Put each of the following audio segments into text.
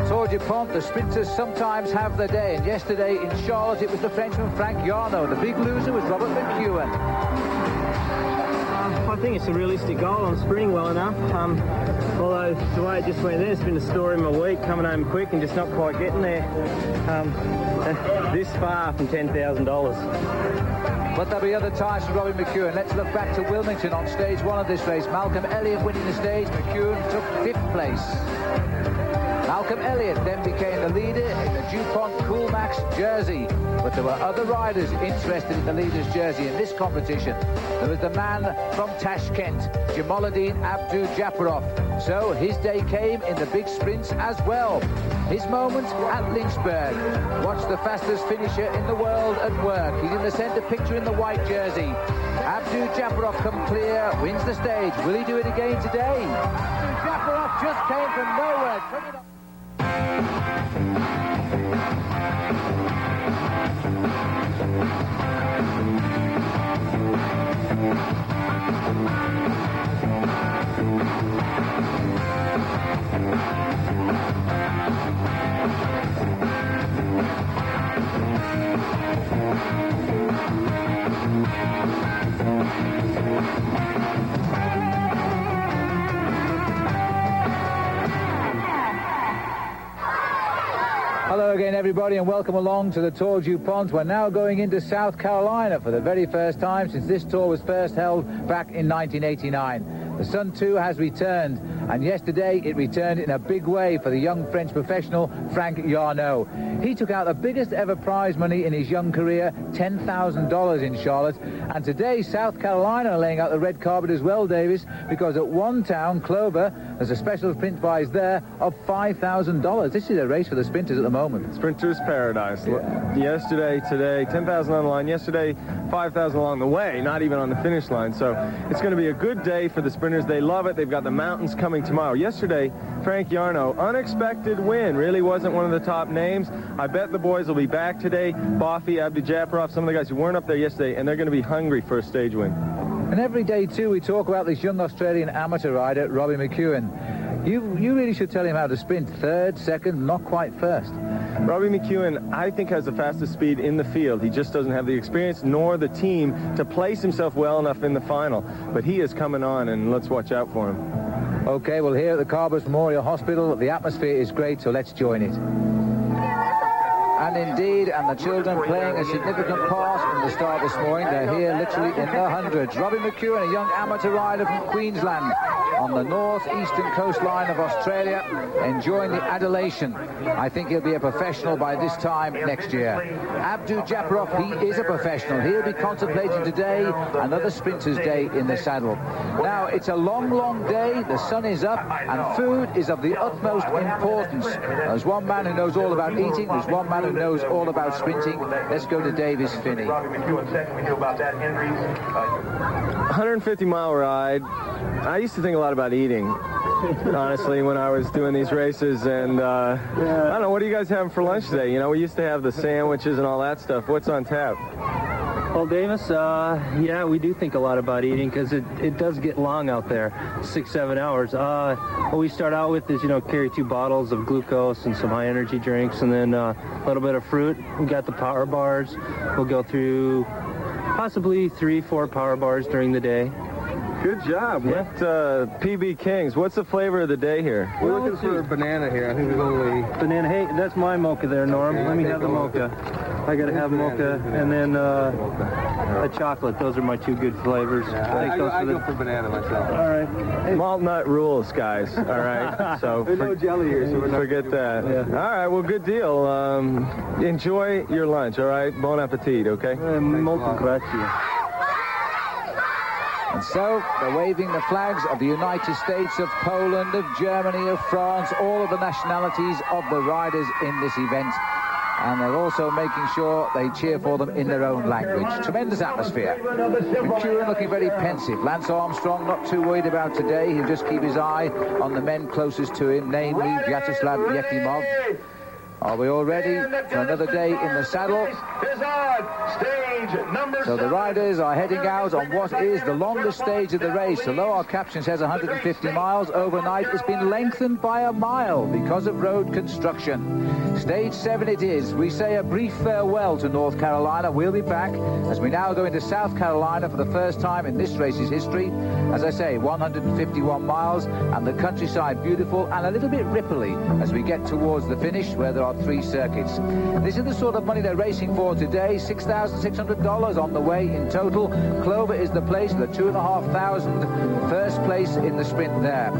Tour DuPont, the sprinters sometimes have their day, and yesterday in Charlotte it was the Frenchman Frank Yarno. The big loser was Robert McEwen. I think it's a realistic goal. I'm sprinting well enough. Although the way it just went there, it's been a story of my week, coming home quick and just not quite getting there. This far from $10,000. But there'll be other times for Robbie McEwen. Let's look back to Wilmington on stage 1 of this race. Malcolm Elliott winning the stage. McEwen took 5th place. Malcolm Elliott then became the leader in the DuPont Cool Max jersey. But there were other riders interested in the leader's jersey in this competition. There was the man from Tashkent, Jamaluddin Abdu-Japarov. So his day came in the big sprints as well. His moment at Lynchburg. Watch the fastest finisher in the world at work. He's in the centre picture in the white jersey. Abdu-Japarov come clear, wins the stage. Will he do it again today? Abdu-Japarov just came from nowhere. Hello again, everybody, and welcome along to the Tour DuPont. We're now going into South Carolina for the very first time since this tour was first held back in 1989. The Sun 2 has returned, and yesterday it returned in a big way for the young French professional Frank Yarno. He took out the biggest ever prize money in his young career, $10,000 in Charlotte. And today South Carolina are laying out the red carpet as well, Davis, because at one town, Clover, there's a special sprint prize there of $5,000. This is a race for the sprinters at the moment. Sprinters paradise. Yeah. Yesterday, today, 10,000 on the line. Yesterday, 5,000 along the way, not even on the finish line. So it's going to be a good day for the sprinters. They love it. They've got the mountains coming tomorrow. Yesterday, Frank Yarno, unexpected win. Really wasn't one of the top names. I bet the boys will be back today. Boffy, Abdu-Japarov, some of the guys who weren't up there yesterday, and they're going to be hungry for a stage win. And every day, too, we talk about this young Australian amateur rider, Robbie McEwen. You really should tell him how to sprint. 3rd, 2nd, not quite 1st. Robbie McEwen, I think, has the fastest speed in the field. He just doesn't have the experience nor the team to place himself well enough in the final. But he is coming on, and let's watch out for him. Okay, well, here at the Carbus Memorial Hospital, the atmosphere is great, so let's join it. And indeed, and the children playing a significant part from the start this morning. They're here literally in the hundreds. Robbie McEwen, a young amateur rider from Queensland, on the northeastern coastline of Australia, enjoying the adulation. I think he'll be a professional by this time next year. Abdu-Japarov, he is a professional. He'll be contemplating today another sprinter's day in the saddle. Now, it's a long, long day. The sun is up, and food is of the utmost importance. There's one man who knows all about eating. There's one man who knows all about sprinting. Let's go to Davis Phinney. 150-mile ride. I used to think a lot about eating, honestly, when I was doing these races. And I don't know, what do you guys have for lunch today? You know, we used to have the sandwiches and all that stuff. What's on tap? Well, Davis, yeah, we do think a lot about eating because it does get long out there, 6-7 hours. What we start out with is, you know, carry 2 bottles of glucose and some high energy drinks, and then a little bit of fruit. We got the power bars. We'll go through possibly 3-4 power bars during the day. Good job. Yeah. What, PB Kings, what's the flavor of the day here? We're looking for a banana here. I think there's only... Banana. Hey, that's my mocha there, Norm. Let me have the mocha. I got to have mocha and then a chocolate. Those are my 2 good flavors. I go for banana myself. All right. Hey. Malt nut rules, guys. All right. So there's no jelly here, so we're not forget that. Yeah. All right. Well, good deal. Enjoy your lunch. All right. Bon appetit. Okay. Molto grazie. And so they're waving the flags of the United States, of Poland, of Germany, of France, all of the nationalities of the riders in this event. And they're also making sure they cheer for them in their own language. Tremendous atmosphere. McEwen looking very pensive. Lance Armstrong not too worried about today. He'll just keep his eye on the men closest to him, namely Vyacheslav Yefimov. Are we all ready for another day in the saddle? So the riders are heading out on what is the longest stage of the race. Although our caption says 150 miles, overnight it's been lengthened by a mile because of road construction. Stage 7 it is. We say a brief farewell to North Carolina. We'll be back as we now go into South Carolina for the first time in this race's history. As I say, 151 miles and the countryside beautiful and a little bit ripply as we get towards the finish where there are 3 circuits. This is the sort of money they're racing for today, $6,600 on the way in total. Clover is the place, the 2,500 first place in the sprint there.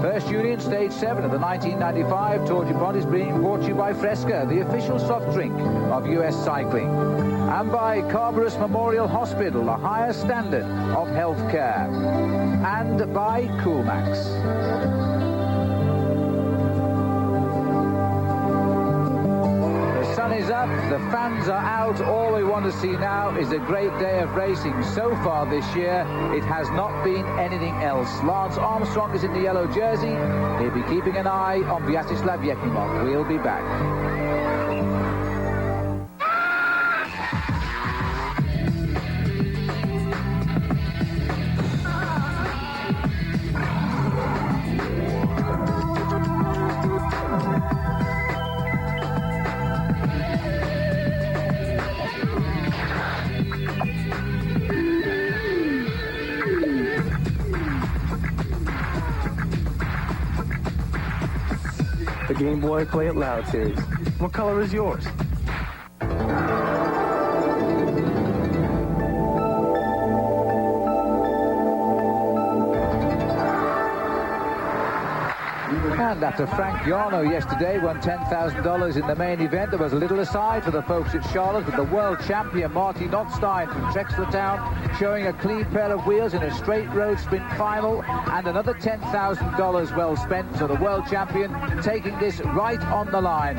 First Union, Stage 7 of the 1995 Tour DuPont is being brought to you by Fresca, the official soft drink of US cycling, and by Carberus Memorial Hospital, the highest standard of health care, and by Coolmax. The sun is up, the fans are out. All we want to see now is a great day of racing. So far this year, it has not been anything else. Lance Armstrong is in the yellow jersey. He'll be keeping an eye on Vyacheslav Yekimov. We'll be back. The Game Boy Play It Loud series. What color is yours? And after Frank Yarno yesterday won $10,000 in the main event, there was a little aside for the folks at Charlotte with the world champion Marty Notstein from Trexlertown showing a clean pair of wheels in a straight road sprint final, and another $10,000 well spent. So the world champion taking this right on the line.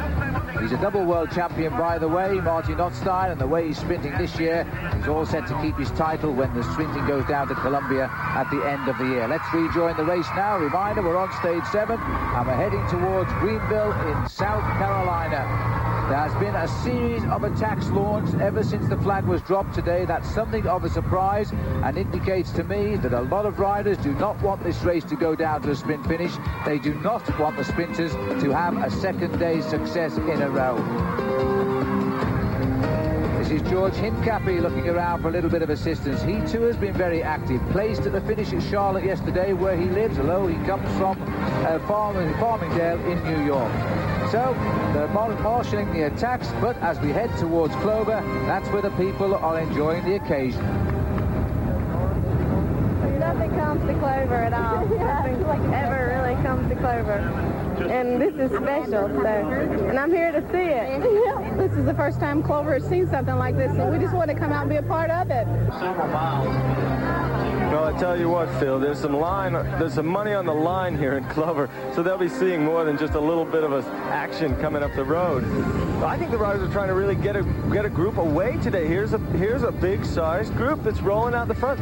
He's a double world champion, by the way, Marty Notstein, and the way he's sprinting this year, he's all set to keep his title when the sprinting goes down to Columbia at the end of the year. Let's rejoin the race now. Reminder, we're on stage 7 and we're heading towards Greenville in South Carolina. There has been a series of attacks launched ever since the flag was dropped today. That's something of a surprise and indicates to me that a lot of riders do not want this race to go down to a sprint finish. They do not want the sprinters to have a second day's success in a row. This is George Hincapie looking around for a little bit of assistance. He too has been very active. Placed at the finish at Charlotte yesterday where he lives, although he comes from Farmingdale in New York. So they're marshalling the attacks, but as we head towards Clover, that's where the people are enjoying the occasion. Nothing comes to Clover at all. Nothing ever really comes to Clover. And this is special, so, and I'm here to see it. This is the first time Clover has seen something like this, and we just want to come out and be a part of it. Several miles. Well, I tell you what, Phil, there's some money on the line here in Clover, so they'll be seeing more than just a little bit of action coming up the road. I think the riders are trying to really get a group away today. Here's a big-sized group that's rolling out the front.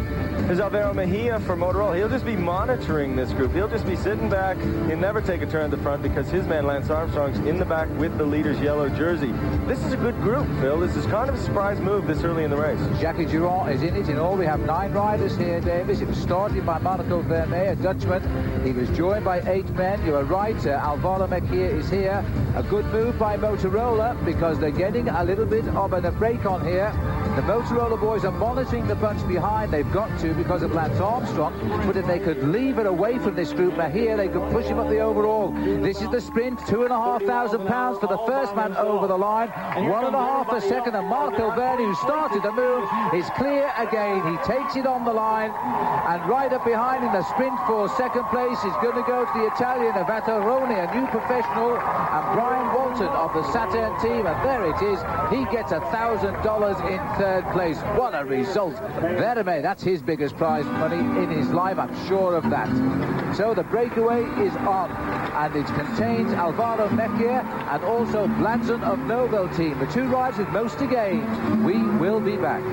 There's Alvaro Mejia for Motorola. He'll just be monitoring this group. He'll just be sitting back. He'll never take a turn at the front because his man Lance Armstrong's in the back with the leader's yellow jersey. This is a good group, Phil. This is kind of a surprise move this early in the race. Jackie Durand is in it. In all, we have 9 riders here, Davis. It was started by Marco Vernet, a Dutchman. He was joined by 8 men. You are right. Alvaro Mejia is here. A good move by Motorola because they're getting a little bit of a break on here. The Motorola boys are monitoring the bunch behind. They've got to because of Lance Armstrong. But if they could leave it away from this group Mejia, they could push him up the overall. This is the sprint. £2,500 for the first man over the line. 1.5 a second. And Marco Vernet, who started the move, is clear again. He takes it on the line. And right up behind in the sprint for second place is going to go to the Italian Vattaroni, a new professional, and Brian Walton of the Saturn team. And there it is. He gets $1,000 in third place. What a result. Verme, that's his biggest prize money in his life, I'm sure of that. So the breakaway is on, and it contains Alvaro Mejia and also Blanton of Nobel team, the 2 riders with most to gain. We will be back.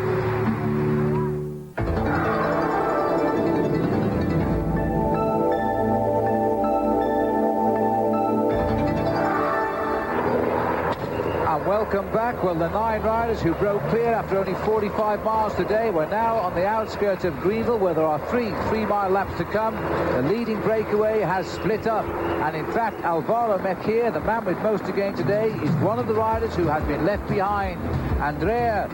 welcome back. Well, the 9 riders who broke clear after only 45 miles today were now on the outskirts of Greenville, where there are 3 3-mile laps to come. The leading breakaway has split up, and in fact, Alvaro Mejia, the man with most to gain today, is one of the riders who has been left behind. Andrea,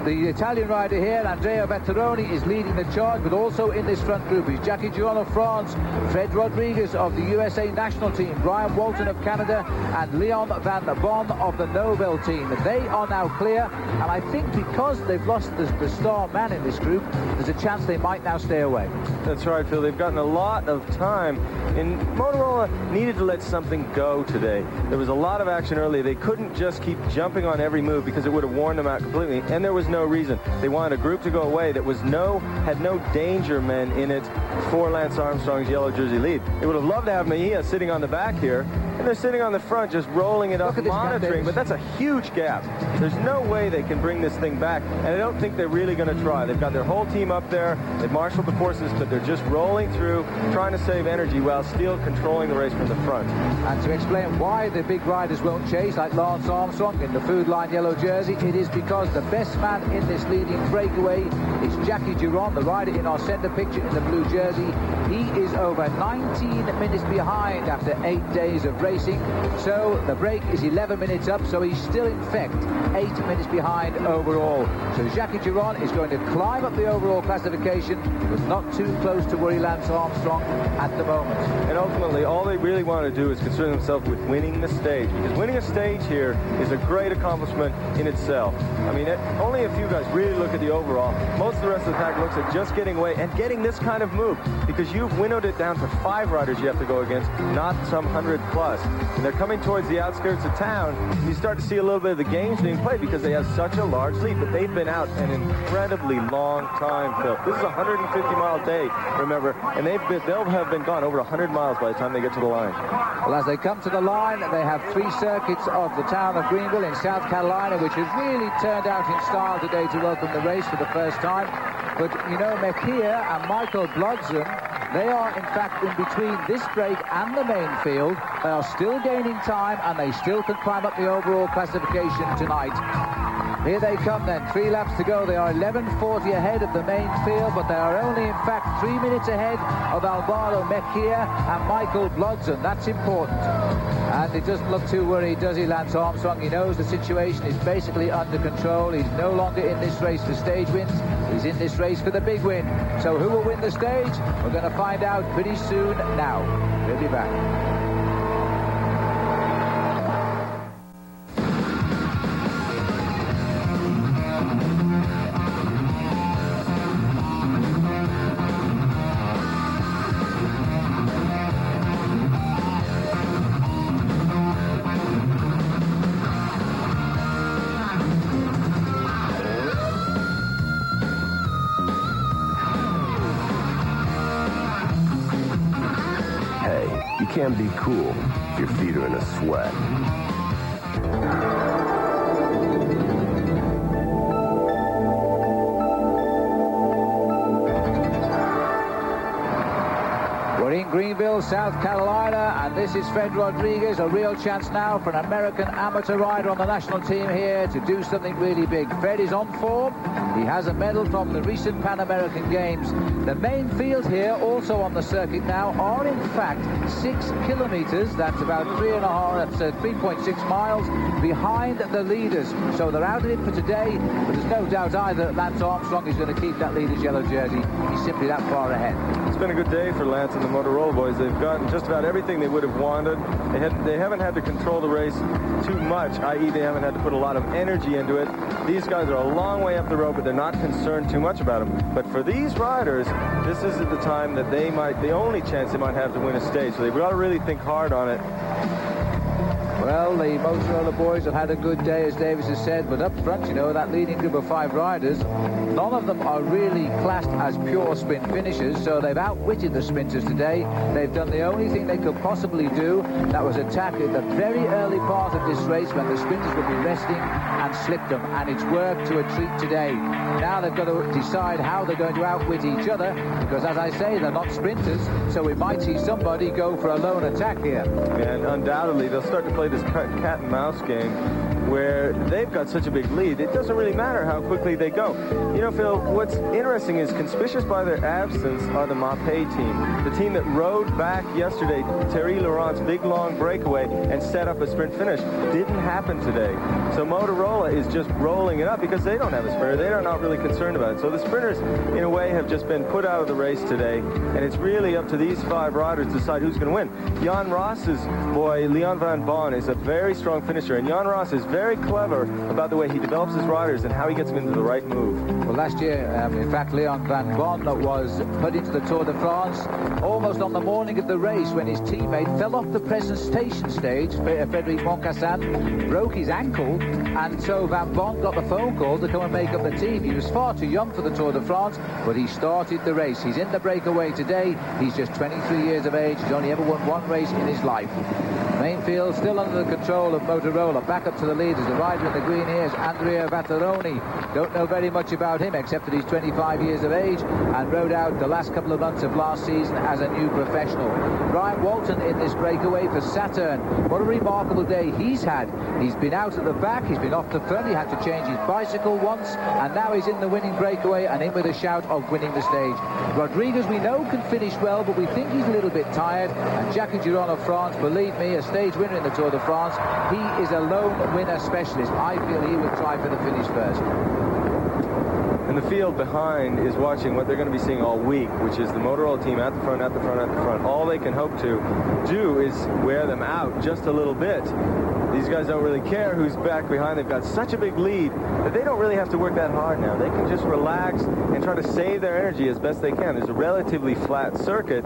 the Italian rider here, Andrea Vetteroni, is leading the charge, but also in this front group is Jackie Giron of France, Fred Rodriguez of the USA national team, Brian Walton of Canada, and Leon van Bon of the Nobel team. They are now clear, and I think because they've lost the star man in this group, there's a chance they might now stay away. That's right, Phil. They've gotten a lot of time. And Motorola needed to let something go today. There was a lot of action early. They couldn't just keep jumping on every move because it would have worn them out completely, and there was no reason. They wanted a group to go away that had no danger men in it for Lance Armstrong's yellow jersey lead. They would have loved to have Mejia sitting on the back here, and they're sitting on the front just rolling it up, monitoring, but that's a huge gap. There's no way they can bring this thing back, and I don't think they're really going to try. They've got their whole team up there. They've marshaled the forces, but they're just rolling through, trying to save energy while still controlling the race from the front. And to explain why the big riders won't chase, like Lance Armstrong in the Food Line yellow jersey, it is because the best man in this leading breakaway is Jackie Giron, the rider in our center picture in the blue jersey. He is over 19 minutes behind after 8 days of racing. So the break is 11 minutes up, so he's still in fact 8 minutes behind overall. So Jackie Giron is going to climb up the overall classification, but not too close to worry Lance Armstrong at the moment. And ultimately, all they really want to do is concern themselves with winning the stage, because winning a stage here is a great accomplishment in itself. I mean, only a few guys really look at the overall. Most of the rest of the pack looks at just getting away and getting this kind of move, because you've winnowed it down to 5 riders you have to go against, not some 100 plus. And they're coming towards the outskirts of town, and you start to see a little bit of the games being played because they have such a large lead, but they've been out an incredibly long time, Phil. This is a 150-mile day, remember, and they'll have been gone over 100 miles by the time they get to the line. Well, as they come to the line, they have 3 circuits of the town of Greenville in South Carolina, which has really turned out in style today to welcome the race for the first time. But, you know, Mejia and Michael Blodson, they are, in fact, in between this break and the main field. They are still gaining time, and they still can climb up the overall classification tonight. Here they come then, 3 laps to go. They are 11:40 ahead of the main field, but they are only, in fact, 3 minutes ahead of Alvaro Mejia and Michael Blodson. That's important. And it doesn't look too worried, does he, Lance Armstrong? He knows the situation is basically under control. He's no longer in this race for stage wins. He's in this race for the big win. So who will win the stage? We're going to find out pretty soon now. We'll be back. Can be cool if your feet are in a sweat. We're in Greenville, South Carolina, and this is Fred Rodriguez. A real chance now for an American amateur rider on the national team here to do something really big. Fred is on form. He has a medal from the recent Pan American Games. The main field here, also on the circuit now, are in fact 6 kilometers. That's about 3.6 miles behind the leaders. So they're out of it for today, but there's no doubt either that Lance Armstrong is going to keep that leader's yellow jersey. He's simply that far ahead. It's been a good day for Lance and the Motorola boys. They've gotten just about everything they would have wanted. They haven't had to control the race too much, i.e. they haven't had to put a lot of energy into it. These guys are a long way up the road, but they're not concerned too much about them. But for these riders, this is at the time that the only chance they might have to win a stage. So they've got to really think hard on it. Well, the Motorola boys have had a good day, as Davis has said, but up front, you know, that leading group of 5 riders, none of them are really classed as pure sprint finishers, so they've outwitted the sprinters today. They've done the only thing they could possibly do, that was attack at the very early part of this race when the sprinters would be resting, and slip them, and it's worked to a treat today. Now they've got to decide how they're going to outwit each other, because as I say, they're not sprinters, so we might see somebody go for a lone attack here. And undoubtedly, they'll start to play this cat and mouse game. where they've got such a big lead, it doesn't really matter how quickly they go. You know, Phil, what's interesting is conspicuous by their absence are the Mape team, the team that rode back yesterday Thierry Laurent's big long breakaway and set up a sprint finish. Didn't happen today. So Motorola is just rolling it up because they don't have a sprinter. They're not really concerned about it. So the sprinters, in a way, have just been put out of the race today, and it's really up to these 5 riders to decide who's going to win. Jan Ross's boy, Leon van Bon, is a very strong finisher, and Jan Ross is very clever about the way he develops his riders and how he gets them into the right move. Well, last year, in fact, Leon van Bon was put into the Tour de France almost on the morning of the race when his teammate fell off the presentation stage. Frédéric Moncassin broke his ankle, and so Van Bon got the phone call to come and make up the team. He was far too young for the Tour de France, but he started the race. He's in the breakaway today. He's just 23 years of age. He's only ever won 1 race in his life. Mainfield still under the control of Motorola. Back up to the lead as the rider in the green here is Andrea Vattaroni. Don't know very much about him except that he's 25 years of age and rode out the last couple of months of last season as a new professional. Brian Walton in this breakaway for Saturn. What a remarkable day he's had. He's been out at the back, he's been off the front, he had to change his bicycle once, and now he's in the winning breakaway and in with a shout of winning the stage. Rodriguez, we know, can finish well, but we think he's a little bit tired, and Jackie Giron of France, believe me, a stage winner in the Tour de France, he is a lone winner specialist. I feel he would try for the finish first. And the field behind is watching what they're going to be seeing all week, which is the Motorola team at the front, at the front, at the front. All they can hope to do is wear them out just a little bit. These guys don't really care who's back behind. They've got such a big lead that they don't really have to work that hard now. They can just relax and try to save their energy as best they can. There's a relatively flat circuit.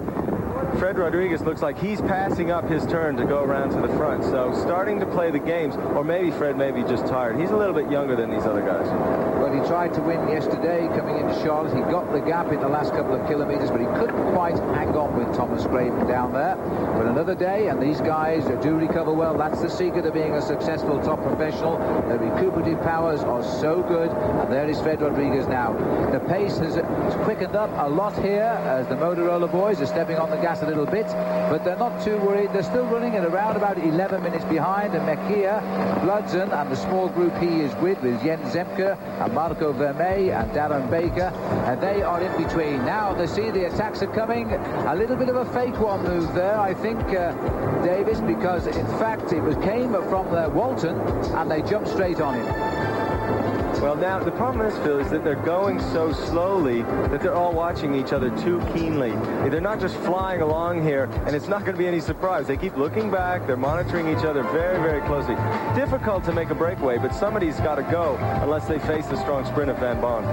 Fred Rodriguez looks like he's passing up his turn to go around to the front. So starting to play the games, or maybe Fred may be just tired. He's a little bit younger than these other guys. Well, he tried to win yesterday coming into Charlotte. He got the gap in the last couple of kilometres, but he couldn't quite hang on with Thomas Craven down there. But another day, and these guys do recover well. That's the secret of being a successful top professional. The recuperative powers are so good, and there is Fred Rodriguez now. The pace has quickened up a lot here as the Motorola boys are stepping on the gas a little bit, but they're not too worried. They're still running at around about 11 minutes behind, and Mejia, Bludson, and the small group he is with Jens Zemke and Marco Vermey and Darren Baker, and they are in between. Now they see the attacks are coming. A little bit of a fake one move there, I think, Davis, because in fact it came from Walton, and they jumped straight on him. Well, now, the problem is, Phil, is that they're going so slowly that they're all watching each other too keenly. They're not just flying along here, and it's not going to be any surprise. They keep looking back. They're monitoring each other very, very closely. Difficult to make a breakaway, but somebody's got to go unless they face the strong sprint of Van Bon.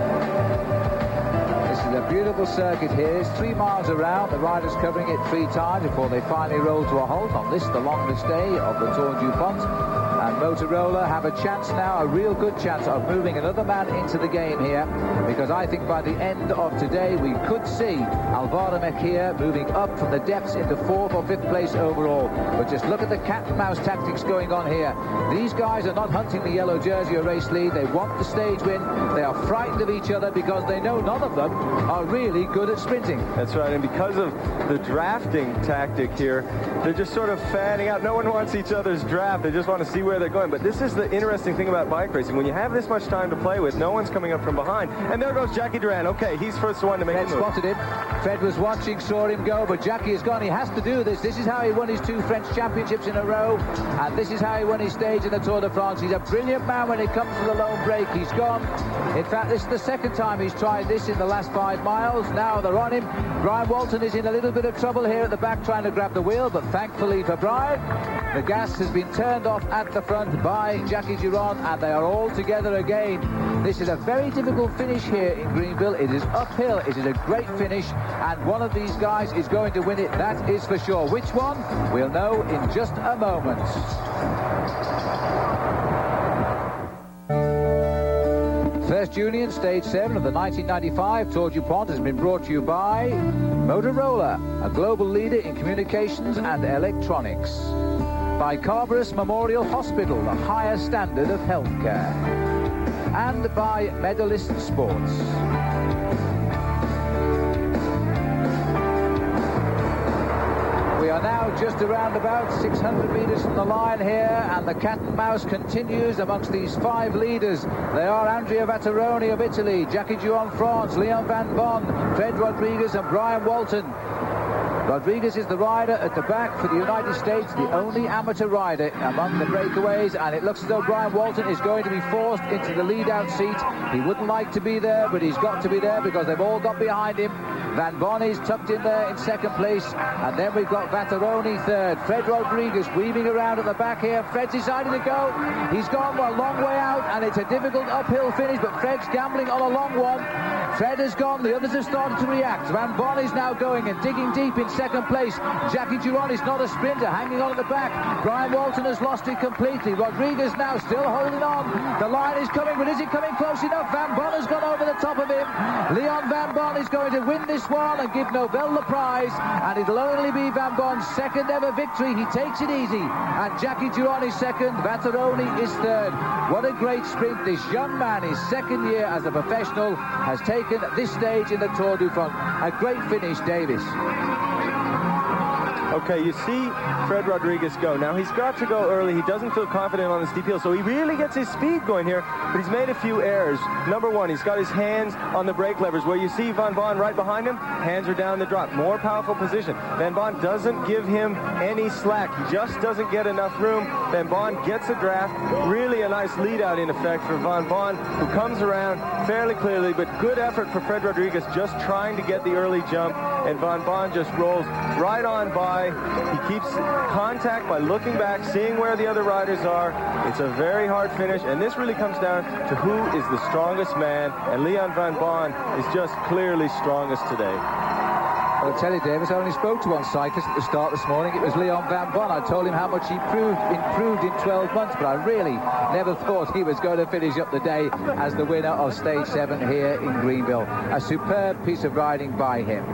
This is a beautiful circuit here. It's 3 miles around. The riders covering it 3 times before they finally roll to a halt on this, the longest day of the Tour DuPont. And Motorola have a chance now, a real good chance of moving another man into the game here, because I think by the end of today we could see Alvaro Mejia moving up from the depths into 4th or 5th place overall. But just look at the cat and mouse tactics going on here. These guys are not hunting the yellow jersey or race lead. They want the stage win. They are frightened of each other because they know none of them are really good at sprinting. That's right, and because of the drafting tactic here, they're just sort of fanning out. No one wants each other's draft. They just want to see where they're going. But this is the interesting thing about bike racing. When you have this much time to play with, no one's coming up from behind. And there goes Jackie Duran. Okay, he's first one to make Fred the move. spotted him. Fred was watching, saw him go, but Jackie is gone. He has to do this. This is how he won his 2 French championships in a row, and this is how he won his stage in the Tour de France. He's a brilliant man when it comes to the lone break. He's gone. In fact, this is the 2nd time he's tried this in the last 5 miles. Now they're on him. Brian Walton is in a little bit of trouble here at the back trying to grab the wheel, but thankfully for Brian, the gas has been turned off at the front by Jackie Giron, and they are all together again. This is a very difficult finish here in Greenville. It is uphill. It is a great finish, and one of these guys is going to win it. That is for sure. Which one? We'll know in just a moment. First Union, Stage 7 of the 1995 Tour DuPont has been brought to you by Motorola, a global leader in communications and electronics. By Carberus Memorial Hospital, the highest standard of healthcare. And by Medalist Sports. We are now just around about 600 metres from the line here, and the cat and mouse continues amongst these 5 leaders. They are Andrea Vatteroni of Italy, Jackie Duron France, Leon Van Bon, Fred Rodriguez and Brian Walton. Rodriguez is the rider at the back for the United States, the only amateur rider among the breakaways, and it looks as though Brian Walton is going to be forced into the lead-out seat. He wouldn't like to be there, but he's got to be there because they've all got behind him. Van Bonny's tucked in there in second place, and then we've got Vatteroni third. Fred Rodriguez weaving around at the back here. Fred's decided to go. He's gone a long way out, and it's a difficult uphill finish, but Fred's gambling on a long one. Fred has gone, the others have started to react. Van Bonny's now going and digging deep in second place. Jackie Duron is not a sprinter, hanging on at the back. Brian Walton has lost it completely. Rodriguez now still holding on. The line is coming, but is it coming close enough? Van Bon has gone over the top of him. Leon Van Bon is going to win this one and give Novell the prize, and it'll only be Van Bon's second ever victory. He takes it easy, and Jackie Duron is second. Vatteroni is third. What a great sprint. This young man, his second year as a professional, has taken this stage in the Tour DuPont. A great finish, Davis. Okay, you see Fred Rodriguez go. Now, he's got to go early. He doesn't feel confident on the steep hill, so he really gets his speed going here, but he's made a few errors. Number one, he's got his hands on the brake levers. Where you see Van Bon right behind him, hands are down the drop. More powerful position. Van Bon doesn't give him any slack. He just doesn't get enough room. Van Bon gets a draft. Really a nice lead out in effect for Van Bon, who comes around fairly clearly, but good effort for Fred Rodriguez just trying to get the early jump, and Van Bon just rolls right on by. He keeps contact by looking back, seeing where the other riders are. It's a very hard finish, and this really comes down to who is the strongest man, and Leon Van Bon is just clearly strongest today. I'll tell you, Davis, I only spoke to one cyclist at the start this morning. It was Leon Van Bon. I told him how much he improved in 12 months, but I really never thought he was going to finish up the day as the winner of Stage 7 here in Greenville. A superb piece of riding by him.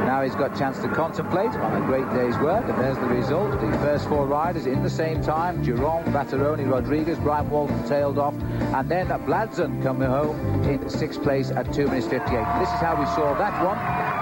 Now he's got a chance to contemplate on a great day's work, and there's the result. The first 4 riders in the same time: Duron, Vatteroni, Rodriguez, Brian Walton tailed off, and then Bladson coming home in 6th place at 2 minutes 58. This is how we saw that one.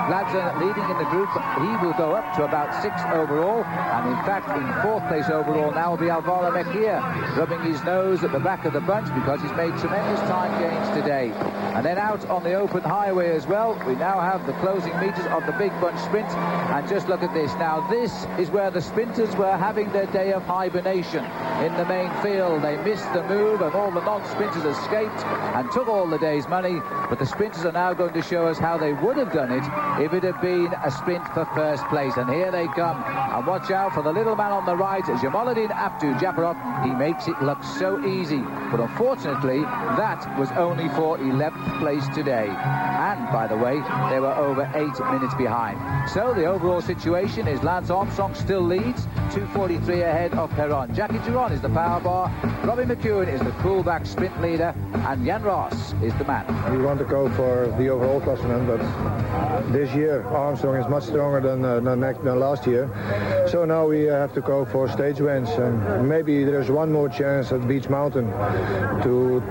Bladson leading in the group. He will go up to about 6th overall, and in fact in 4th place overall now will be Alvaro Mejia, rubbing his nose at the back of the bunch because he's made tremendous time gains today. And then out on the open highway as well, we now have the closing meters of the big bunch sprint, and just look at this. Now this is where the sprinters were having their day of hibernation in the main field. They missed the move, and all the non-sprinters escaped and took all the day's money, but the sprinters are now going to show us how they would have done it if it had been a sprint for first place. And here they come, and watch out for the little man on the right, Jamaluddin Abdu-Japarov. He makes it look so easy, but unfortunately that was only for 11th place today, and by the way they were over 8 minutes behind. So the overall situation is Lance Armstrong still leads, 2:43 ahead of Perron. Jackie Duron is the power bar, Robbie McEwen is the coolback sprint leader, and Jan Ross is the man. We want to go for the overall classement, but this year Armstrong is much stronger than last year, so now we have to go for stage wins, and maybe there's one more chance at Beech Mountain to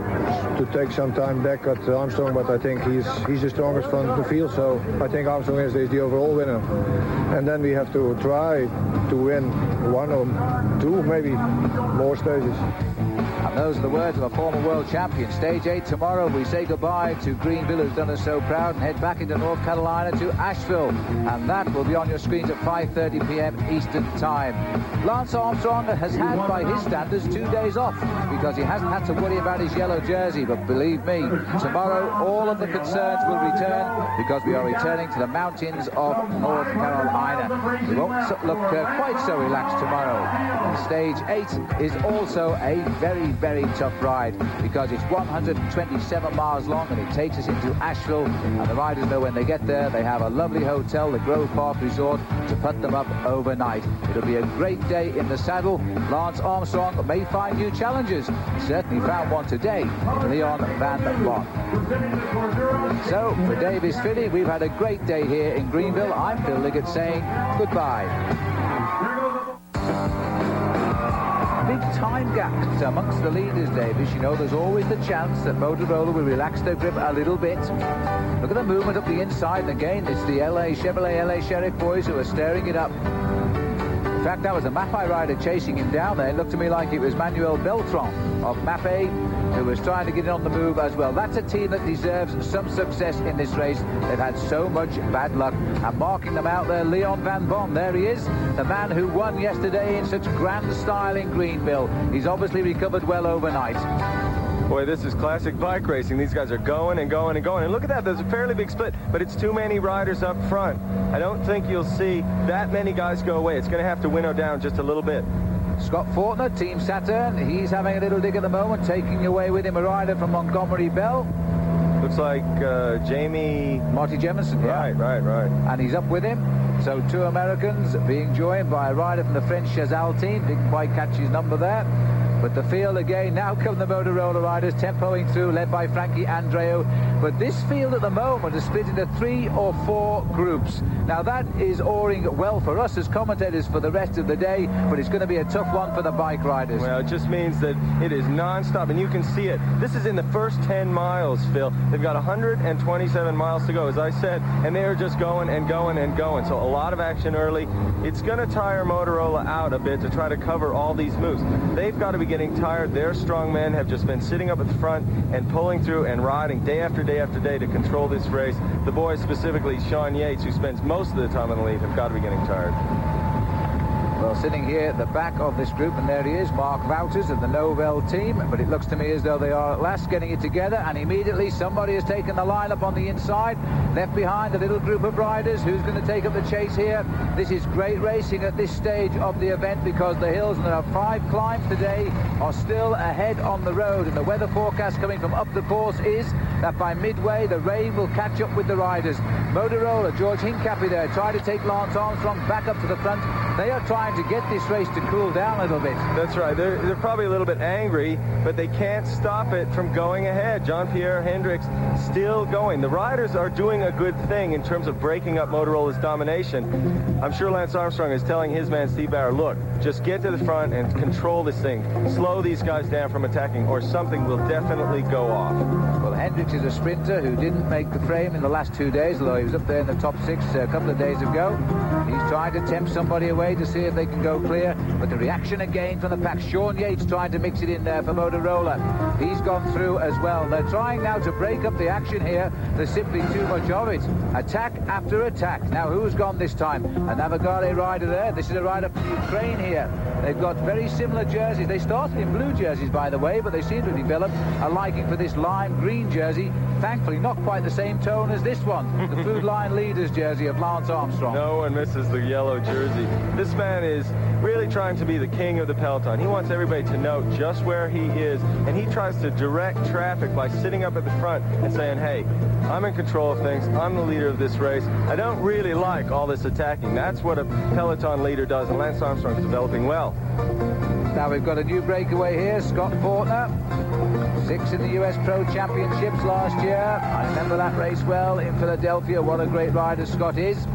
take some time back at Armstrong, but I think he's the strongest from the field, so I think Armstrong is the overall winner, and then we have to try to win 1 or 2 maybe more stages. And those are the words of a former world champion. Stage 8 tomorrow. We say goodbye to Greenville, who's done us so proud, and head back into North Carolina to Asheville. And that will be on your screens at 5:30 p.m. Eastern Time. Lance Armstrong has had, by his standards, 2 days off because he hasn't had to worry about his yellow jersey. But believe me, tomorrow all of the concerns will return because we are returning to the mountains of North Carolina. We won't look quite so relaxed tomorrow. And Stage 8 is also a very, very tough ride because it's 127 miles long, and it takes us into Asheville, and the riders know when they get there they have a lovely hotel, the Grove Park Resort, to put them up overnight. It'll be a great day in the saddle. Lance Armstrong may find new challenges. He certainly found one today, Leon Van Bon. So for Davis Phinney, we've had a great day here in Greenville. I'm Phil Liggett saying goodbye. Big time gaps amongst the leaders, Davis. You know, there's always the chance that Motorola will relax their grip a little bit. Look at the movement up the inside, and again, it's the Chevrolet LA Sheriff boys who are stirring it up. In fact, that was a Maffei rider chasing him down there. It looked to me like it was Manuel Beltran of Maffei who was trying to get it on the move as well. That's a team that deserves some success in this race. They've had so much bad luck. And marking them out there, Leon Van Bon. There he is, the man who won yesterday in such grand style in Greenville. He's obviously recovered well overnight. Boy, this is classic bike racing. These guys are going and going and going. And look at that, there's a fairly big split, but it's too many riders up front. I don't think you'll see that many guys go away. It's going to have to winnow down just a little bit. Scott Fortner, Team Saturn, he's having a little dig at the moment, taking away with him a rider from Montgomery Bell. Looks like Jamie... Marty Jemison, yeah. Right. And he's up with him. So 2 Americans being joined by a rider from the French Chazal team. Didn't quite catch his number there. But the field again, now come the Motorola riders, tempoing through, led by Frankie Andreu. But this field at the moment is split into 3 or 4 groups. Now that is oaring well for us as commentators for the rest of the day, but it's going to be a tough one for the bike riders. Well, it just means that it is non-stop, and you can see it. This is in the first 10 miles, Phil. They've got 127 miles to go, as I said, and they are just going and going and going. So a lot of action early. It's going to tire Motorola out a bit to try to cover all these moves. They've got to be getting tired. Their strong men have just been sitting up at the front and pulling through and riding day after day after day to control this race. The boys, specifically Sean Yates, who spends most of the time in the lead, have got to be getting tired. Well, sitting here at the back of this group, and there he is, Mark Wouters of the Novell team, but it looks to me as though they are at last getting it together, and immediately somebody has taken the line up on the inside, left behind a little group of riders. Who's going to take up the chase here? This is great racing at this stage of the event because the hills, and there are 5 climbs today, are still ahead on the road, and the weather forecast coming from up the course is that by midway the rain will catch up with the riders. Motorola, George Hincapie there, trying to take Lance Armstrong back up to the front. They are trying to get this race to cool down a little bit. That's right. They're probably a little bit angry, but they can't stop it from going ahead. Jean-Pierre Hendricks still going. The riders are doing a good thing in terms of breaking up Motorola's domination. I'm sure Lance Armstrong is telling his man Steve Bauer, look, just get to the front and control this thing. Slow these guys down from attacking or something will definitely go off. Well, Hendricks is a sprinter who didn't make the frame in the last 2 days, although he was up there in the top 6 a couple of days ago. He's trying to tempt somebody away to see if they can go clear, but the reaction again from the pack. Sean Yates trying to mix it in there for Motorola. He's gone through as well. They're trying now to break up the action here. There's simply too much of it. Attack after attack. Now who's gone this time? A Navigare rider there. This is a rider from Ukraine here. They've got very similar jerseys. They started in blue jerseys, by the way, but they seem to have developed a liking for this lime green jersey. Thankfully, not quite the same tone as this one, the Food Line Leaders jersey of Lance Armstrong. No one misses the yellow jersey. This man is really trying to be the king of the peloton. He wants everybody to know just where he is, and he tries to direct traffic by sitting up at the front and saying, hey, I'm in control of things. I'm the leader of this race. I don't really like all this attacking. That's what a peloton leader does, and Lance Armstrong's developing well. Now we've got a new breakaway here, Scott Fortner. 6 in the US Pro Championships last year. I remember that race well in Philadelphia. What a great rider Scott is.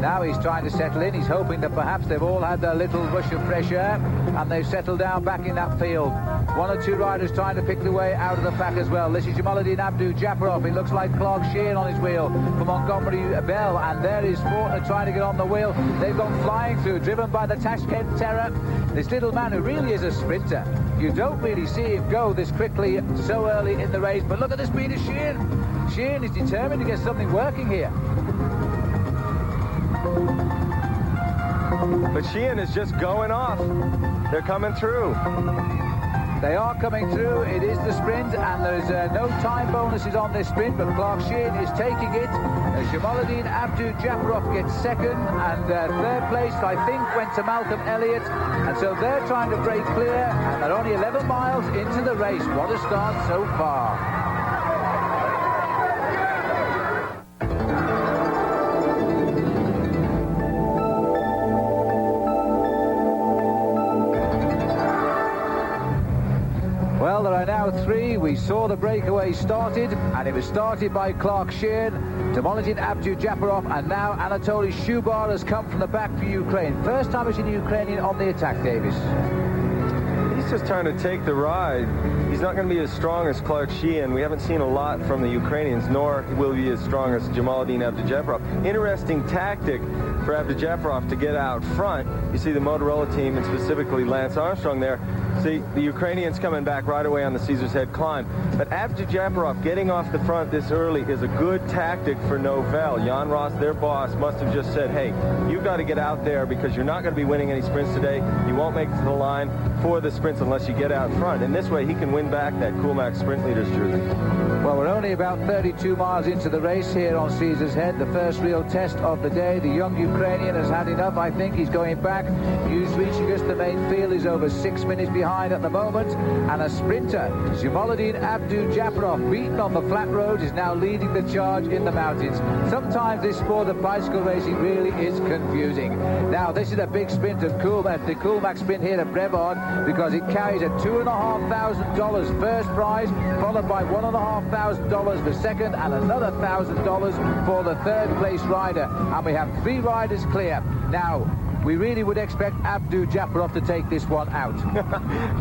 Now he's trying to settle in. He's hoping that perhaps they've all had their little rush of fresh air and they've settled down back in that field. 1 or 2 riders trying to pick the way out of the pack as well. This is Jamaluddin Abdu-Japarov. It looks like Clark Sheehan on his wheel for Montgomery Bell, and there is Fortner trying to get on the wheel. They've gone flying through, driven by the Tashkent Terror. This little man who really is a sprinter. You don't really see him go this quickly so early in the race, but look at the speed of Sheehan. Sheehan is determined to get something working here. But Sheehan is just going off. They're coming through. They are coming through. It is the sprint, and there's no time bonuses on this sprint, but Clark Sheehan is taking it. Jamaluddin Abdu-Japarov gets second, and third place, I think, went to Malcolm Elliott. And so they're trying to break clear, and they're only 11 miles into the race. What a start so far. Well, there are now 3. We saw the breakaway started, and it was started by Clark Sheehan, Jamaluddin Abdu-Japarov, and now Anatoly Shubar has come from the back for Ukraine. First time I've seen a Ukrainian on the attack, Davis. He's just trying to take the ride. He's not going to be as strong as Clark Sheehan. We haven't seen a lot from the Ukrainians, nor will he be as strong as Jamaluddin Abdujaparov. Interesting tactic for Abdujaparov to get out front. You see the Motorola team, and specifically Lance Armstrong there. See the Ukrainians coming back right away on the Caesar's Head climb. But Abdujaparov getting off the front this early is a good tactic for Novell. Jan Ross, their boss, must have just said, hey, you've got to get out there because you're not going to be winning any sprints today. You won't make it to the line for the sprints unless you get out front. And this way he can win back that Coolmax Sprint Leaders jersey. Well, we're only about 32 miles into the race here on Caesar's Head, the first real test of the day. The young Ukrainian has had enough, I think. He's going back. News reaching us, the main field is over 6 minutes behind at the moment. And a sprinter, Jamaluddin Abdujaparov, beaten on the flat roads, is now leading the charge in the mountains. Sometimes this sport of bicycle racing really is confusing. Now, this is a big sprint of Coolmax, the Coolmax sprint here at Brevard, because it carries a $2,500 first prize, followed by $1,500 for second, and another $1,000 for the third place rider. And we have 3 riders clear. Now, we really would expect Abdujaparov to take this one out.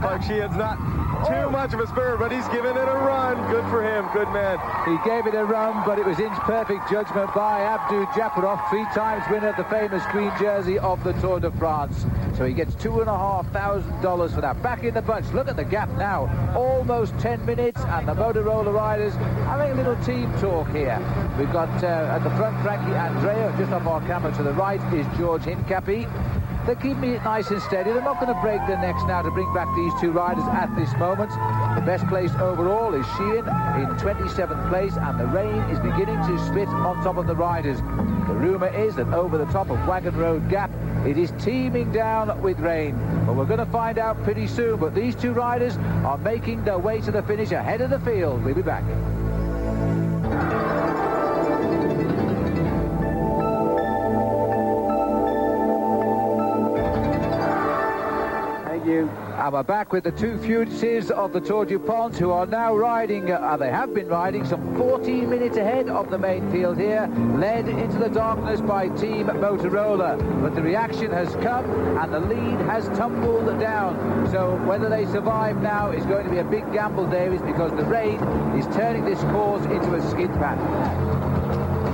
Clark Sheehan's not too much of a spur, but he's giving it a run. Good for him. Good man. He gave it a run, but it was in perfect judgment by Abdujaparov, 3-time winner of the famous green jersey of the Tour de France. So he gets $2,500 for that. Back in the bunch. Look at the gap now. Almost 10 minutes, and the Motorola riders having a little team talk here. We've got at the front Frankie Andrea. Just off our camera to the right is George Hincapie. They're keeping it nice and steady. They're not going to break their necks now to bring back these 2 riders at this moment. The best place overall is Sheehan in 27th place, and the rain is beginning to spit on top of the riders. The rumour is that over the top of Wagon Road Gap, it is teeming down with rain. But we're going to find out pretty soon. But these 2 riders are making their way to the finish ahead of the field. We'll be back. And we're back with the 2 fugitives of the Tour DuPont, who are now riding, they have been riding some 14 minutes ahead of the main field here, led into the darkness by Team Motorola. But the reaction has come and the lead has tumbled down. So whether they survive now is going to be a big gamble, Davis, because the rain is turning this course into a skid pad.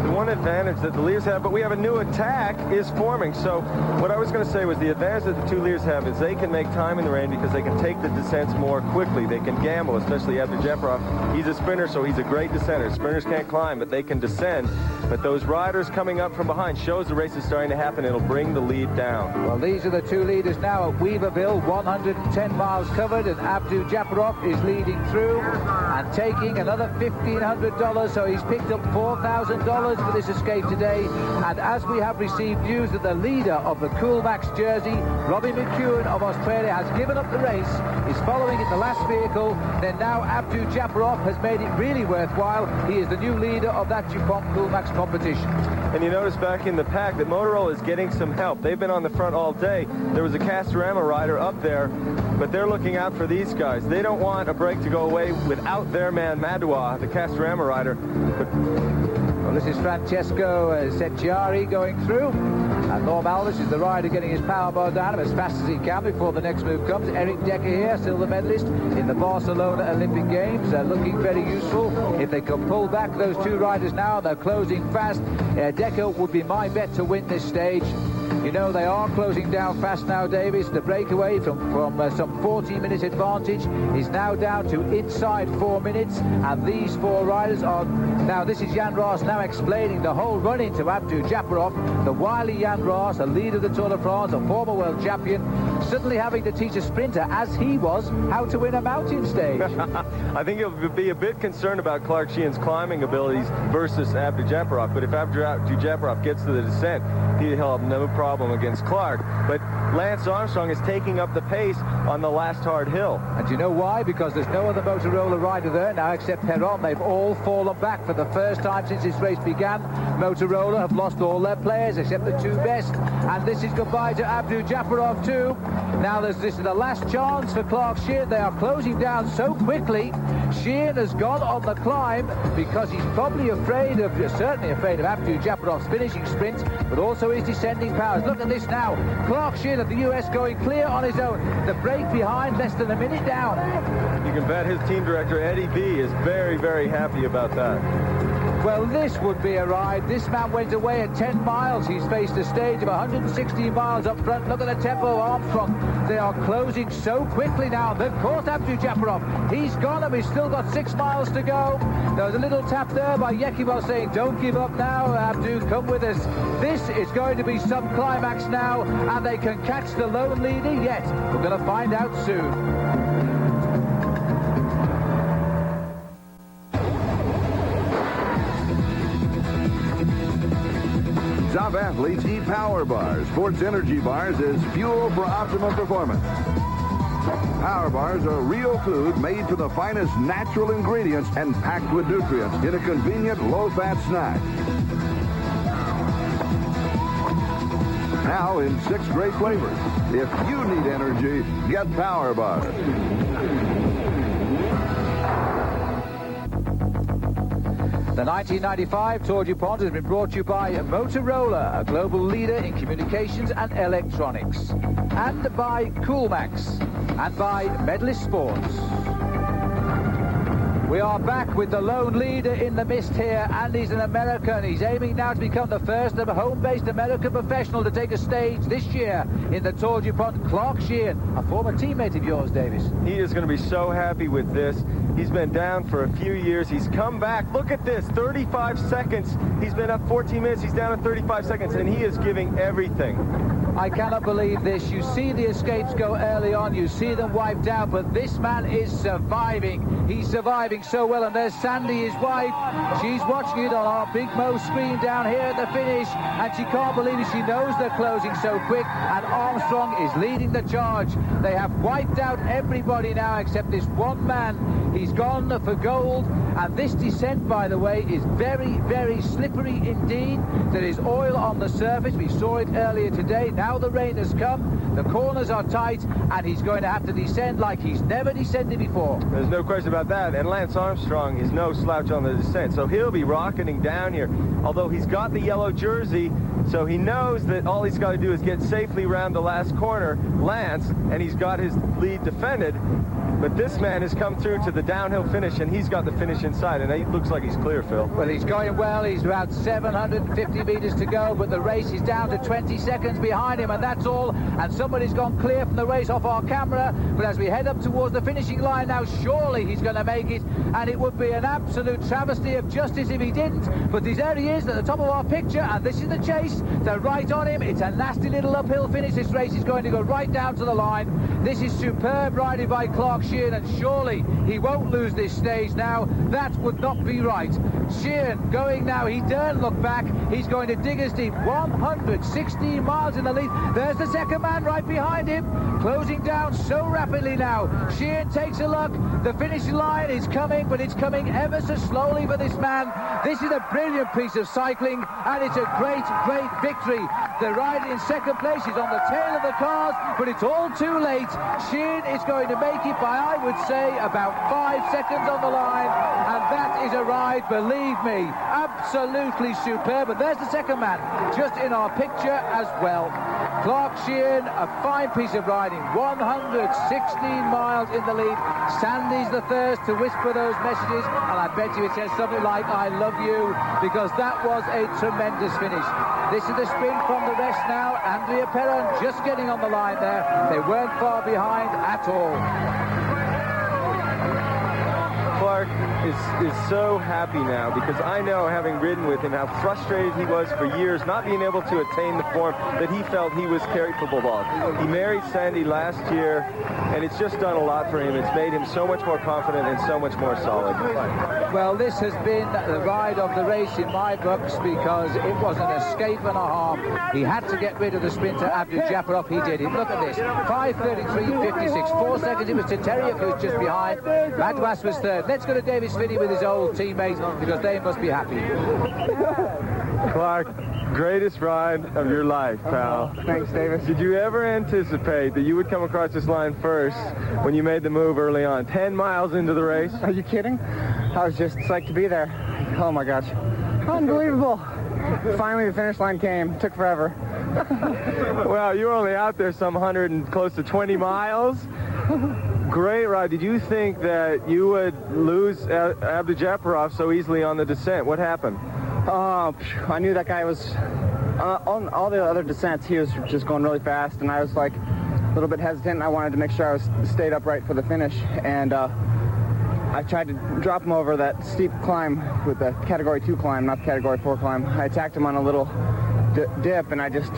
The one advantage that the leaders have, but we have a new attack, is forming. So what I was going to say was the advantage that the 2 leaders have is they can make time in the rain because they can take the descents more quickly. They can gamble, especially Abdujaparov. He's a sprinter, so he's a great descender. Sprinters can't climb, but they can descend. But those riders coming up from behind shows the race is starting to happen. It'll bring the lead down. Well, these are the 2 leaders now at Weaverville, 110 miles covered, and Abdujaparov is leading through and taking another $1,500. So he's picked up $4,000 for this escape today. And as we have received news that the leader of the Coolmax jersey, Robbie McEwen of Australia, has given up the race, is following in the last vehicle, then now Abdujaparov has made it really worthwhile. He is the new leader of that DuPont Coolmax competition. And you notice back in the pack that Motorola is getting some help. They've been on the front all day. There was a Castorama rider up there, but they're looking out for these guys. They don't want a break to go away without their man Madua, the Castorama rider. Well, this is Francesco Secchiari going through. And Norm Alvis is the rider getting his power bar down as fast as he can before the next move comes. Eric Decker here, silver medalist in the Barcelona Olympic Games, looking very useful. If they can pull back those 2 riders now, they're closing fast. Decker would be my bet to win this stage. You know, they are closing down fast now, Davis. The breakaway from some 40-minute advantage is now down to inside 4 minutes. And these 4 riders are... Now, this is Jan Ross now explaining the whole run-in to Abdujaparov. The wily Jan Ross, a leader of the Tour de France, a former world champion, suddenly having to teach a sprinter, as he was, how to win a mountain stage. I think he'll be a bit concerned about Clark Sheehan's climbing abilities versus Abdujaparov. But if Abdujaparov gets to the descent, he'll have no problem against Clark. But Lance Armstrong is taking up the pace on the last hard hill. And do you know why? Because there's no other Motorola rider there now except Heron. They've all fallen back for the first time since this race began. Motorola have lost all their players except the 2 best. And this is goodbye to Abdujaparov too. Now this is the last chance for Clark Sheehan. They are closing down so quickly. Sheehan has gone on the climb because he's probably certainly afraid of Abdujaparov's finishing sprint, but also his descending powers. look at this now. Clark Sheehan of the US going clear on his own. The break behind, less than a minute down. You can bet his team director, Eddie B, is very, very happy about that. Well, this would be a ride. This man went away at 10 miles. He's faced a stage of 116 miles up front. Look at the tempo of Armstrong. They are closing so quickly now. They've caught Abdu Japarov. He's gone, and we've still got 6 miles to go. There was a little tap there by Yekimov saying, don't give up now, Abdu, come with us. This is going to be some climax now, and they can catch the lone leader yet. We're going to find out soon. Top athletes eat power bars, sports energy bars as fuel for optimum performance. Power bars are real food made from the finest natural ingredients and packed with nutrients in a convenient low-fat snack. Now in 6 great flavors. If you need energy, get Power bars. The 1995 Tour DuPont has been brought to you by Motorola, a global leader in communications and electronics, and by Coolmax, and by Medalist Sports. We are back with the lone leader in the mist here, and he's an American. He's aiming now to become the first of a home-based American professional to take a stage this year in the Tour DuPont. Clark Sheehan, a former teammate of yours, Davis. He is going to be so happy with this. He's been down for a few years. He's come back. Look at this, 35 seconds. He's been up 14 minutes. He's down at 35 seconds, and he is giving everything. I cannot believe this. You see the escapes go early on. You see them wiped out, but this man is surviving. He's surviving so well, and there's Sandy, his wife. She's watching it on our big Mo screen down here at the finish, and she can't believe it. She knows they're closing so quick, and Armstrong is leading the charge. They have wiped out everybody now except this one man. He's gone for gold, and this descent, by the way, is very, very slippery indeed. There is oil on the surface. We saw it earlier today. Now the rain has come. The corners are tight, and he's going to have to descend like he's never descended before. There's no question about that, and Lance Armstrong is no slouch on the descent, so he'll be rocketing down here. Although he's got the yellow jersey, so he knows that all he's got to do is get safely around the last corner, Lance, and he's got his lead defended. But this man has come through to the downhill finish, and he's got the finish inside, and it looks like he's clear, Phil. Well, he's going well. He's about 750 meters to go, but the race is down to 20 seconds behind him, and that's all. And somebody's gone clear from the race off our camera. But as we head up towards the finishing line now, surely he's going to make it, and it would be an absolute travesty of justice if he didn't. But there he is at the top of our picture, and this is the chase. They're right on him. It's a nasty little uphill finish. This race is going to go right down to the line. This is superb riding by Clark Sheehan, and surely he won't lose this stage now. That would not be right. Sheehan going now. He daren't look back. He's going to dig as deep. 116 miles in the lead. There's the second man right behind him, closing down so rapidly now. Sheehan takes a look. The finish line is coming, but it's coming ever so slowly for this man. This is a brilliant piece of cycling, and it's a great, great victory. The rider in second place is on the tail of the cars, but it's all too late. Sheehan is going to make it by, I would say, about 5 seconds on the line, and that is a ride, believe me, absolutely superb. And there's the second man, just in our picture as well. Clark Sheehan, a fine piece of riding, 116 miles in the lead. Sandy's the first to whisper those messages, and I bet you it says something like, I love you, because that was a tremendous finish. This is the sprint from the rest now. Andrea Perron just getting on the line there. They weren't far behind at all. Clark is so happy now, because I know, having ridden with him, how frustrated he was for years not being able to attain the form that he felt he was capable of. He married Sandy last year, and it's just done a lot for him. It's made him so much more confident and so much more solid. Well, this has been the ride of the race in my books, because it was an escape and a half. He had to get rid of the sprinter Abdu Japarov. He did it. Look at this. 5:33.56. 4 seconds. It was Teteriuk who was just behind. Madouas was third. Let's go to Davis Phinney with his old teammates, because they must be happy. Clark, greatest ride of your life, pal. Thanks, Davis. Did you ever anticipate that you would come across this line first when you made the move early on, 10 miles into the race? Are you kidding? I was just psyched to be there. Oh my gosh. Unbelievable. Finally, the finish line came. It took forever. Well, you were only out there some 100 and close to 20 miles. Great ride. Did you think that you would lose Abdujaparov so easily on the descent? What happened? I knew that guy was on all the other descents. He was just going really fast, and I was like a little bit hesitant. I wanted to make sure I stayed upright for the finish, and I tried to drop him over that steep climb with the Category 2 climb, not the Category 4 climb. I attacked him on a little dip, and I just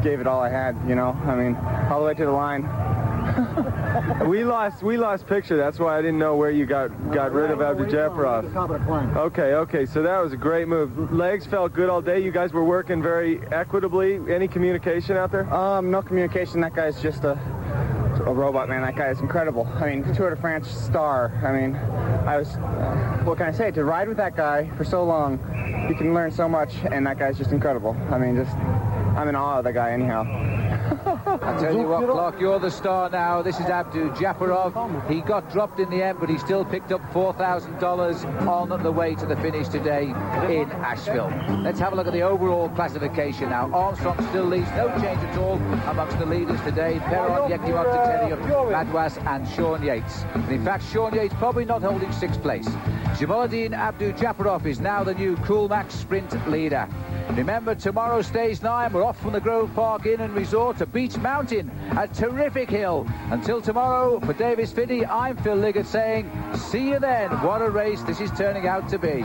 gave it all I had, you know. I mean, all the way to the line. We lost picture. That's why I didn't know where you got rid of Abdujaparov. Okay. So that was a great move. Legs felt good all day. You guys were working very equitably. Any communication out there? No communication. That guy's just a robot, man. That guy is incredible. I mean, Tour de France star. I mean, what can I say? To ride with that guy for so long, you can learn so much, and that guy's just incredible. I mean, I'm in awe of that guy anyhow. I tell you what, Clark, you're the star now. This is Abdujaparov. He got dropped in the end, but he still picked up $4,000 on the way to the finish today in Asheville. Let's have a look at the overall classification now. Armstrong still leads, no change at all amongst the leaders today. Perron, Yekimov, Madouas and Sean Yates. And in fact, Sean Yates probably not holding sixth place. Jamaluddin Abdujaparov is now the new Cool Max sprint leader. Remember, tomorrow, stage 9, we're off from the Grove Park Inn and Resort to Beech Mountain, a terrific hill. Until tomorrow, for Davis Phinney, I'm Phil Liggett saying, see you then. What a race this is turning out to be.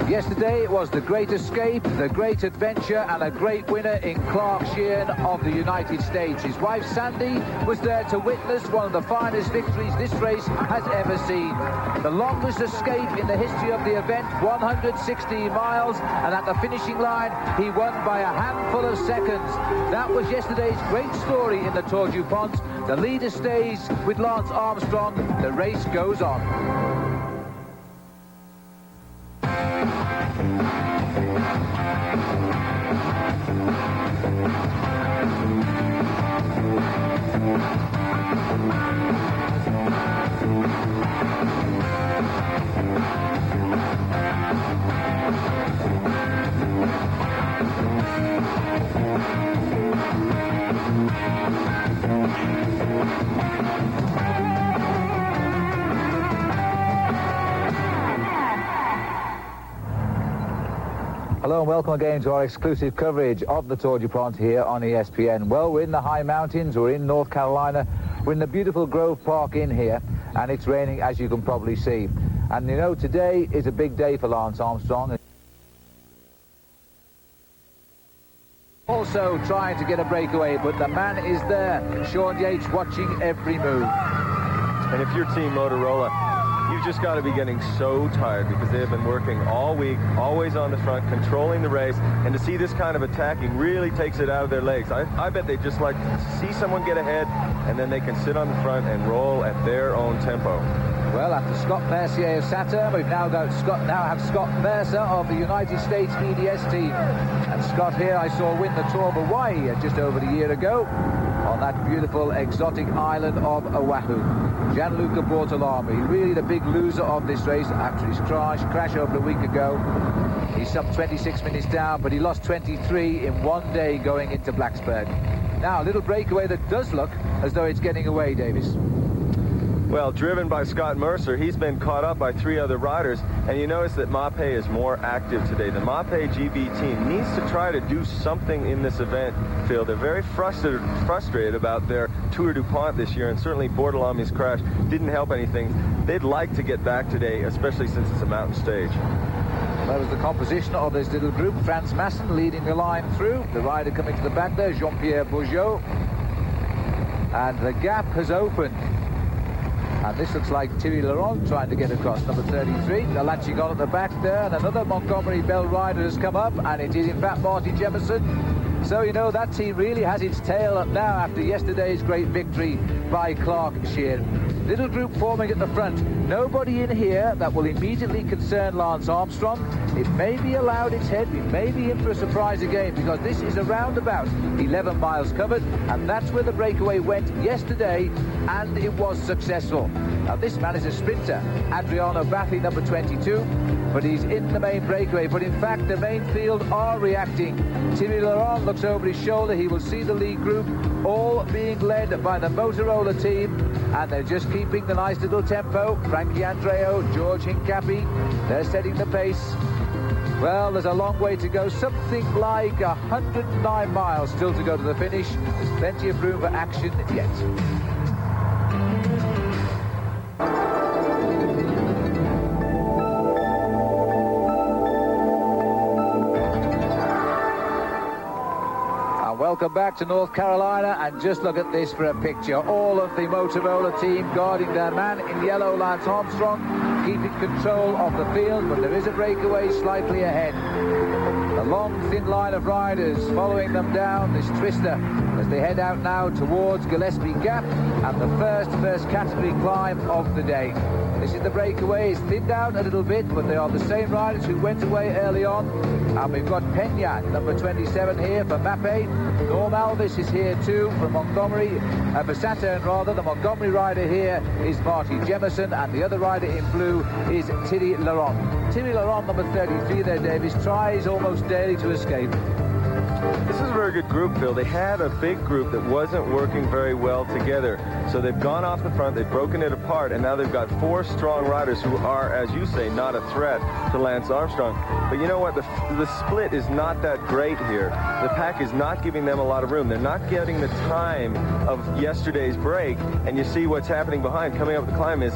Yesterday it was the great escape, the great adventure, and a great winner in Clark Sheehan of the United States. His wife Sandy was there to witness one of the finest victories this race has ever seen. The longest escape in the history of the event, 116 miles, and at the finishing line he won by a handful of seconds. That was yesterday's great story in the Tour DuPont. The leader stays with Lance Armstrong. The race goes on. Hello and welcome again to our exclusive coverage of the Tour DuPont here on ESPN. Well, we're in the high mountains, we're in North Carolina, we're in the beautiful Grove Park Inn here, and it's raining, as you can probably see. And you know, today is a big day for Lance Armstrong. Also trying to get a breakaway, but the man is there. Sean Yates watching every move. And if you're Team Motorola, you've just got to be getting so tired because they have been working all week, always on the front, controlling the race, and to see this kind of attacking really takes it out of their legs. I bet they just like to see someone get ahead, and then they can sit on the front and roll at their own tempo. Well, after Scott Mercier of Saturn, we've now have Scott Mercer of the United States EDS team. And Scott here I saw win the Tour of Hawaii just over a year ago on that beautiful exotic island of Oahu. Gianluca Bortolami, really the big loser of this race after his crash over a week ago. He's some 26 minutes down, but he lost 23 in one day going into Blacksburg. Now, a little breakaway that does look as though it's getting away, Davis. Well, driven by Scott Mercer, he's been caught up by 3 other riders, and you notice that Mapei is more active today. The Mapei GB team needs to try to do something in this event, Phil. They're very frustrated about their Tour DuPont this year, and certainly Bortolami's crash didn't help anything. They'd like to get back today, especially since it's a mountain stage. That was the composition of this little group. Franz Masson leading the line through. The rider coming to the back there, Jean-Pierre Bourgeot. And the gap has opened. And this looks like Thierry Laurent trying to get across, number 33. They're latching on at the back there, and another Montgomery Bell rider has come up, and it is in fact Marty Jefferson. So, you know, that team really has its tail up now after yesterday's great victory by Clark Sheehan. Little group forming at the front. Nobody in here that will immediately concern Lance Armstrong. it may be allowed its head. We may be in for a surprise again, because this is around about 11 miles covered, and that's where the breakaway went yesterday, and it was successful. Now this man is a sprinter, Adriano Baffi, number 22, but he's in the main breakaway. But in fact, the main field are reacting. Thierry Laurent looks over his shoulder. He will see the lead group all being led by the Motorola team, and they're just keeping the nice little tempo. Frankie Andreo, George Hincapie, they're setting the pace. Well, there's a long way to go, something like 109 miles still to go to the finish. There's plenty of room for action yet. Welcome back to North Carolina, and just look at this for a picture. All of the Motorola team guarding their man in yellow, Lance Armstrong, keeping control of the field, but there is a breakaway slightly ahead. A long, thin line of riders following them down this twister as they head out now towards Gillespie Gap and the first category climb of the day. This is the breakaway. It's thinned out a little bit, but they are the same riders who went away early on. And we've got Pena, number 27 here for Mappe. Norm Alvis is here too from Montgomery, for Saturn rather. The Montgomery rider here is Marty Jemison, and the other rider in blue is Thierry Laurent. Thierry Laurent, number 33 there, Davis, tries almost daily to escape. This is a very good group, Phil. They had a big group that wasn't working very well together. So they've gone off the front, they've broken it apart, and now they've got 4 strong riders who are, as you say, not a threat to Lance Armstrong. But you know what? The split is not that great here. The pack is not giving them a lot of room. They're not getting the time of yesterday's break, and you see what's happening behind. Coming up the climb is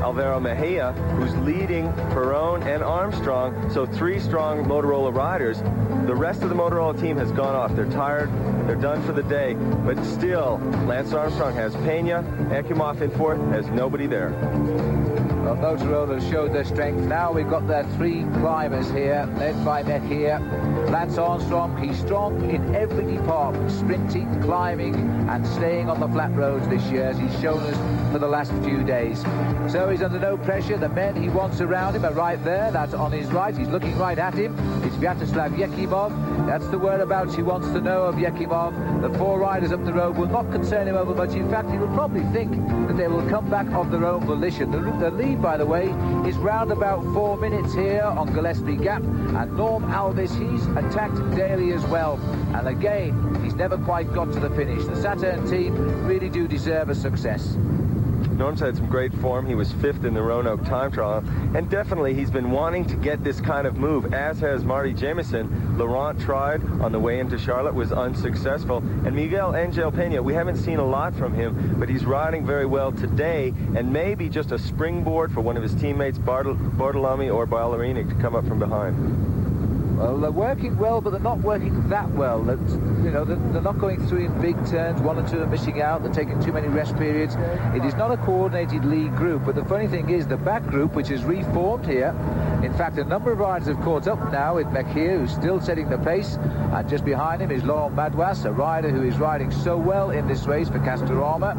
Alvaro Mejia, who's leading Perron and Armstrong, so 3 strong Motorola riders. The rest of the Motorola team has gone off. They're tired, they're done for the day, but still, Lance Armstrong has Pena, Ekimov in 4th, has nobody there. Well, Motorola showed their strength. Now we've got their 3 climbers here, led by Mejia. Lance Armstrong, he's strong in every department, sprinting, climbing, and staying on the flat roads this year, as he's shown us for the last few days. So he's under no pressure. The men he wants around him are right there. That's on his right. He's looking right at him. It's Vyacheslav Yekimov. That's the whereabouts he wants to know of Yekimov. The 4 riders up the road will not concern him over much. In fact, he will probably think that they will come back of their own volition. The lead, by the way, is round about 4 minutes here on Gillespie Gap, and Norm Alvis, he's attacked daily as well, and again he's never quite got to the finish. The Saturn team really do deserve a success. Norm's had some great form. He was 5th in the Roanoke time trial, and definitely he's been wanting to get this kind of move, as has Marty Jemison. Laurent tried on the way into Charlotte, was unsuccessful, and Miguel Angel Pena, we haven't seen a lot from him, but he's riding very well today, and maybe just a springboard for one of his teammates, Bartolome or Ballerini, to come up from behind. Well, they're working well, but they're not working that well. They're not going through in big turns. 1 or 2 are missing out. They're taking too many rest periods. It is not a coordinated lead group, but the funny thing is the back group, which is reformed here. In fact, a number of riders have caught up now with Mejia, who's still setting the pace, and just behind him is Laurent Madouas, a rider who is riding so well in this race for Castorama.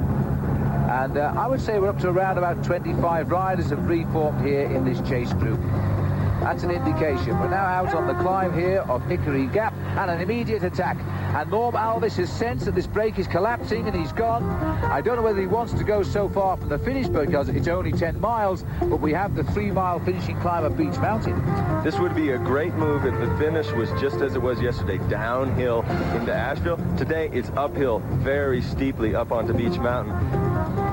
And I would say we're up to around about 25 riders have reformed here in this chase group. That's an indication. We're now out on the climb here of Hickory Gap, and an immediate attack. And Norm Alvis has sensed that this break is collapsing, and he's gone. I don't know whether he wants to go so far from the finish, because it's only 10 miles, but we have the 3-mile finishing climb of Beech Mountain. This would be a great move if the finish was just as it was yesterday, downhill into Asheville. Today, it's uphill very steeply up onto Beech Mountain.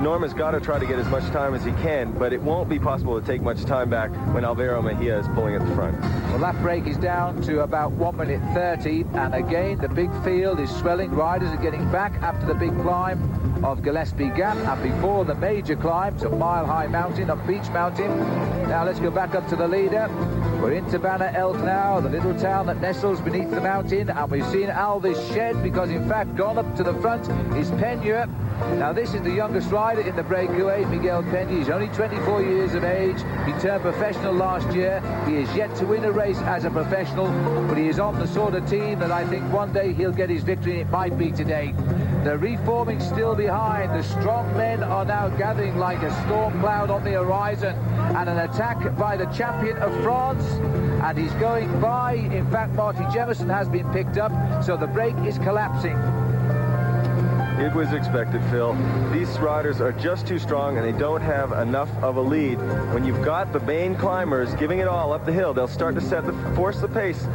Norm has got to try to get as much time as he can, but it won't be possible to take much time back when Alvaro Mejia is pulling at the front. Well, that break is down to about 1 minute 30, and again the big field is swelling. Riders are getting back after the big climb of Gillespie Gap and before the major climb to Mile High Mountain up Beech Mountain. Now let's go back up to the leader. We're in Tabanna Elk now, the little town that nestles beneath the mountain, and we've seen Alvis shed, because in fact gone up to the front is Pena. Now, this is the youngest rider in the breakaway, Miguel Penny. He's only 24 years of age. He turned professional last year. He is yet to win a race as a professional, but he is on the sort of team that I think one day he'll get his victory. It might be today. The reforming still behind. The strong men are now gathering like a storm cloud on the horizon. And an attack by the champion of France. And he's going by. In fact, Marty Jemison has been picked up, so the break is collapsing. It was expected, Phil. These riders are just too strong, and they don't have enough of a lead. When you've got the main climbers giving it all up the hill, they'll start to force the pace.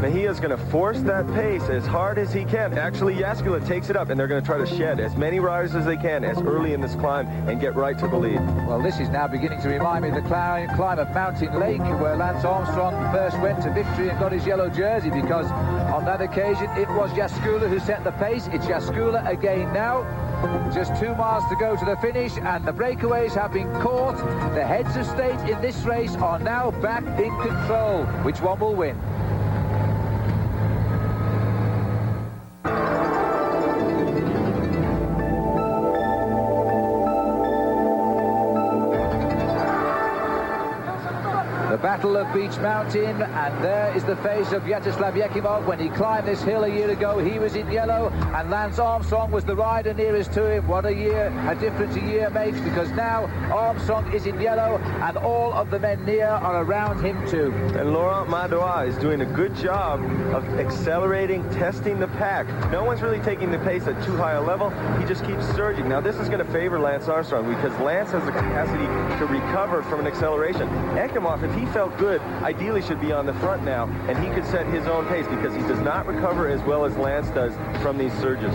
Mejia's going to force that pace as hard as he can. Actually, Yaskula takes it up, and they're going to try to shed as many riders as they can as early in this climb and get right to the lead. Well, this is now beginning to remind me of the climb of Mountain Lake, where Lance Armstrong first went to victory and got his yellow jersey, because on that occasion it was Yaskula who set the pace. It's Yaskula again now. Just 2 miles to go to the finish, and the breakaways have been caught. The heads of state in this race are now back in control. Which one will win? Battle of Beech Mountain, and there is the face of Vyacheslav Yekimov. When he climbed this hill a year ago, he was in yellow, and Lance Armstrong was the rider nearest to him. What a difference a year makes, because now Armstrong is in yellow, and all of the men near are around him too. And Laurent Madois is doing a good job of accelerating, testing the pack. No one's really taking the pace at too high a level. He just keeps surging. Now, this is going to favor Lance Armstrong, because Lance has the capacity to recover from an acceleration. Ekimov, if he felt good, ideally should be on the front now, and he could set his own pace, because he does not recover as well as Lance does from these surges.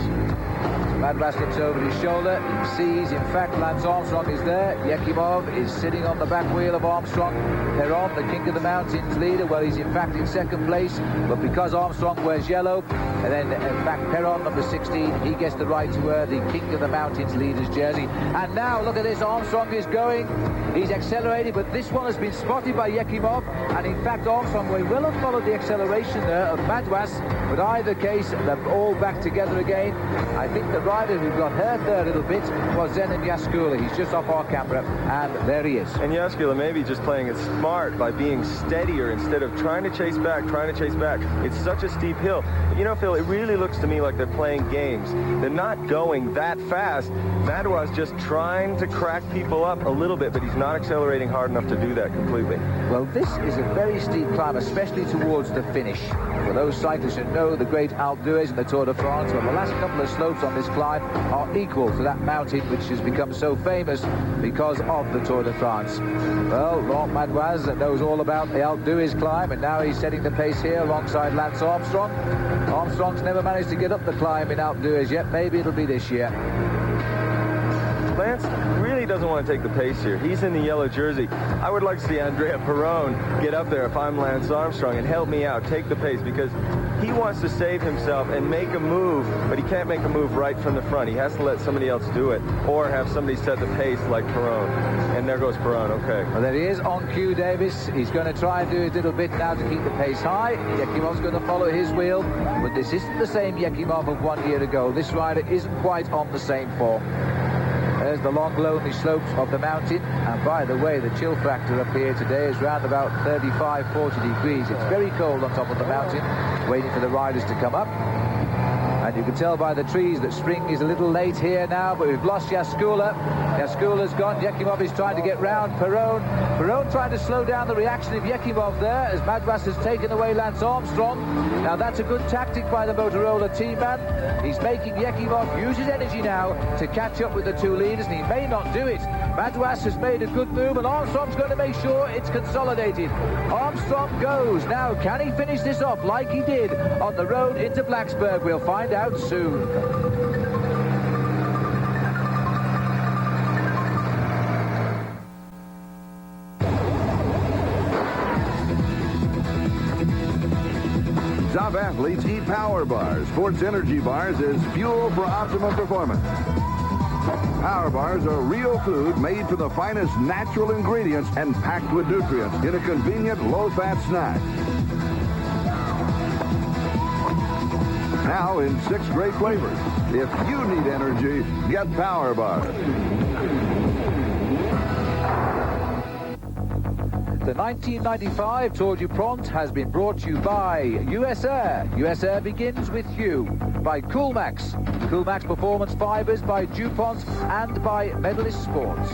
Madras looks over his shoulder. He sees, in fact, Lance Armstrong is there. Yekimov is sitting on the back wheel of Armstrong. Perron, the King of the Mountains leader, well, he's in fact in second place, but because Armstrong wears yellow, and then, in fact, Perron, number 16, he gets the right to wear the King of the Mountains leader's jersey. And now, look at this, Armstrong is going. He's accelerated, but this one has been spotted by Yekimov, and in fact, Armstrong may well have followed the acceleration there of Madras, but either case, they're all back together again. I think the rider who got hurt there a little bit was Zenon Yaskula. He's just off our camera, and there he is. And Yaskula maybe just playing it smart by being steadier instead of trying to chase back. It's such a steep hill. But you know, Phil, it really looks to me like they're playing games. They're not going that fast. Madouas just trying to crack people up a little bit, but he's not accelerating hard enough to do that completely. Well, this is a very steep climb, especially towards the finish. For those cyclists who know the great Alpe d'Huez and the Tour de France, well, the last couple of slopes on this climb are equal to that mountain which has become so famous because of the Tour de France. Well, Laurent Madois knows all about the Alpe d'Huez climb, and now he's setting the pace here alongside Lance Armstrong. Armstrong's never managed to get up the climb in Alpe d'Huez yet. Maybe it'll be this year. Lance really doesn't want to take the pace here. He's in the yellow jersey. I would like to see Andrea Perron get up there if I'm Lance Armstrong and help me out, take the pace, because he wants to save himself and make a move, but he can't make a move right from the front. He has to let somebody else do it, or have somebody set the pace like Perron. And there goes Perron, okay. Well, there he is on cue, Davis. He's going to try and do his little bit now to keep the pace high. Yekimov's going to follow his wheel, but this isn't the same Yekimov of 1 year ago. This rider isn't quite on the same form. There's the long, lonely slopes of the mountain. And by the way, the chill factor up here today is around about 35, 40 degrees. It's very cold on top of the mountain, waiting for the riders to come up. And you can tell by the trees that spring is a little late here now, but we've lost Yaskula. Yaskula's gone. Yekimov is trying to get round Perron. Perron trying to slow down the reaction of Yekimov there as Madras has taken away Lance Armstrong. Now that's a good tactic by the Motorola team man. He's making Yekimov use his energy now to catch up with the two leaders, and he may not do it. Madras has made a good move, and Armstrong's going to make sure it's consolidated. Armstrong goes. Now, can he finish this off like he did on the road into Blacksburg? We'll find out soon. Top athletes eat power bars. Sports energy bars is fuel for optimum performance. Power bars are real food made from the finest natural ingredients and packed with nutrients in a convenient low-fat snack. now in 6 great flavors. If you need energy, get Power Bars. The 1995 Tour DuPont has been brought to you by US Air. US Air begins with you. By Coolmax. Coolmax Performance Fibers by DuPont and by Medalist Sports.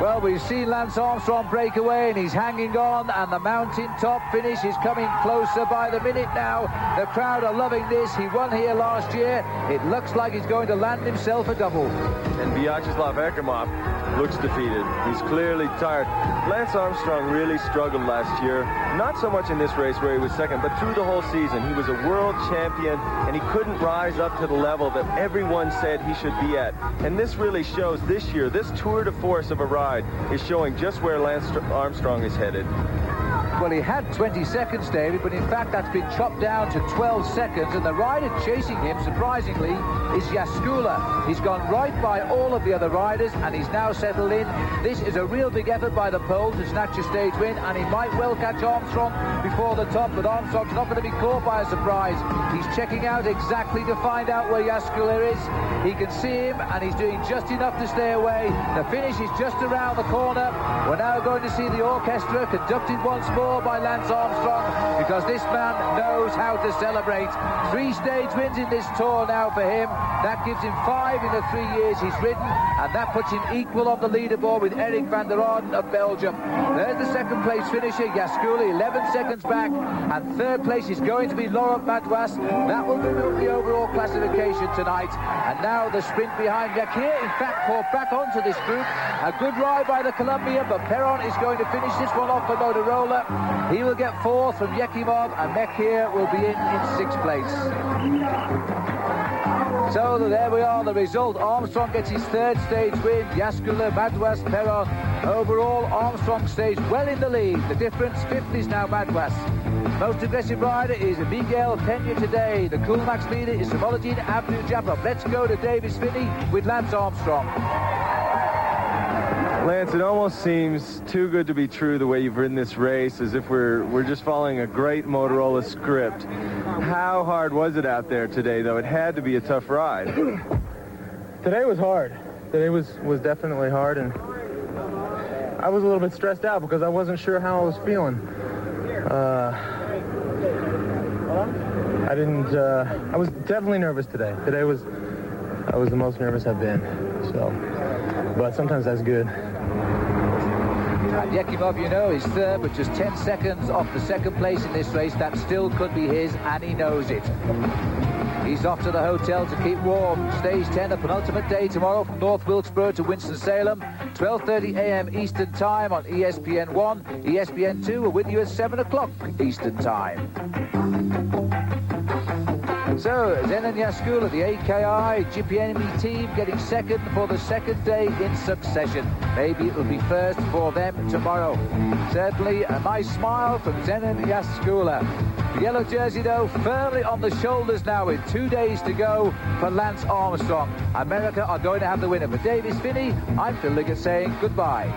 Well, we've seen Lance Armstrong break away, and he's hanging on, and the mountaintop finish is coming closer by the minute now. The crowd are loving this. He won here last year. It looks like he's going to land himself a double. And Vyacheslav Ekimov looks defeated. He's clearly tired. Lance Armstrong really struggled last year, not so much in this race where he was second, but through the whole season. He was a world champion, and he couldn't rise up to the level that everyone said he should be at. And this really shows this year, this tour de force of a ride is showing just where Lance Armstrong is headed. Well, he had 20 seconds, David, but in fact that's been chopped down to 12 seconds, and the rider chasing him, surprisingly, is Jaskula. He's gone right by all of the other riders, and he's now settled in. This is a real big effort by the pole to snatch a stage win, and he might well catch Armstrong before the top, but Armstrong's not going to be caught by a surprise. He's checking out exactly to find out where Jaskula is. He can see him, and he's doing just enough to stay away. The finish is just around the corner. We're now going to see the orchestra conducted once more by Lance Armstrong, because this man knows how to celebrate. 3 stage wins in this tour now for him. That gives him 5 in the 3 years he's ridden, and that puts him equal on the leaderboard with Eric van der Orden of Belgium. There's the second place finisher, Jaskula, 11 seconds back, and third place is going to be Laurent Madouas. That will move the overall classification tonight. And now the sprint behind Jacquier, in fact, caught back onto this group. A good ride by the Colombian, but Perron is going to finish this one off for Motorola. He will get 4th from Yekimov, and Mekir will be in 6th place. So there we are, the result. Armstrong gets his 3rd stage win. Jaskula, Madouas, Perron. Overall, Armstrong stays well in the lead. The difference, 5th is now Madouas. Most aggressive rider is Miguel Pena today. The Coolmax leader is Samolodin Abdul-Jabbar. Let's go to Davis Phinney with Lance Armstrong. Lance, it almost seems too good to be true the way you've ridden this race, as if we're just following a great Motorola script. How hard was it out there today, though? It had to be a tough ride. Today was hard. Today was definitely hard, and I was a little bit stressed out because I wasn't sure how I was feeling. I was definitely nervous today. Today was the most nervous I've been. So, but sometimes that's good. And Yekimov, you know, is 3rd, but just 10 seconds off the 2nd place in this race. That still could be his, and he knows it. He's off to the hotel to keep warm. Stage 10, a penultimate day tomorrow from North Wilkesboro to Winston-Salem. 12:30 a.m. Eastern Time on ESPN 1. ESPN 2 are with you at 7 o'clock Eastern Time. So, Zenon Jaskula, the AKI GPNME team, getting 2nd for the 2nd day in succession. Maybe it will be 1st for them tomorrow. Certainly a nice smile from Zenon Jaskula. The yellow jersey, though, firmly on the shoulders now with 2 days to go for Lance Armstrong. America are going to have the winner. For Davis Phinney, I'm Phil Liggett saying goodbye.